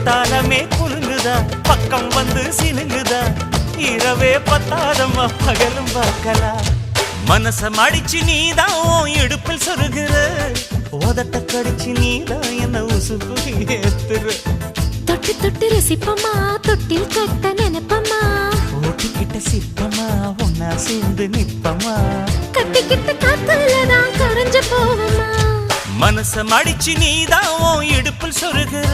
குத்தாலமே குலுங்குதா பக்கம் வந்து சினுங்குதா இரவே பத்தாதம்மா பகலும் பார்க்கலாம் மனச மடிச்சு நீதான் இடுப்பில் சொருகிற உதட்ட கடிச்சு நீதான் என்ன உசுப்பு ஏத்துற தொட்டு தொட்டு ரசிப்பமா தொட்டில் கட்ட நினைப்பமா ஓட்டிக்கிட்ட சிற்பமா ஒன்னா சேர்ந்து நிற்பமா கட்டிக்கிட்ட காத்துலதான் கரைஞ்சு போவமா மனச மடிச்சு நீதான் இடுப்பில் சொருகிற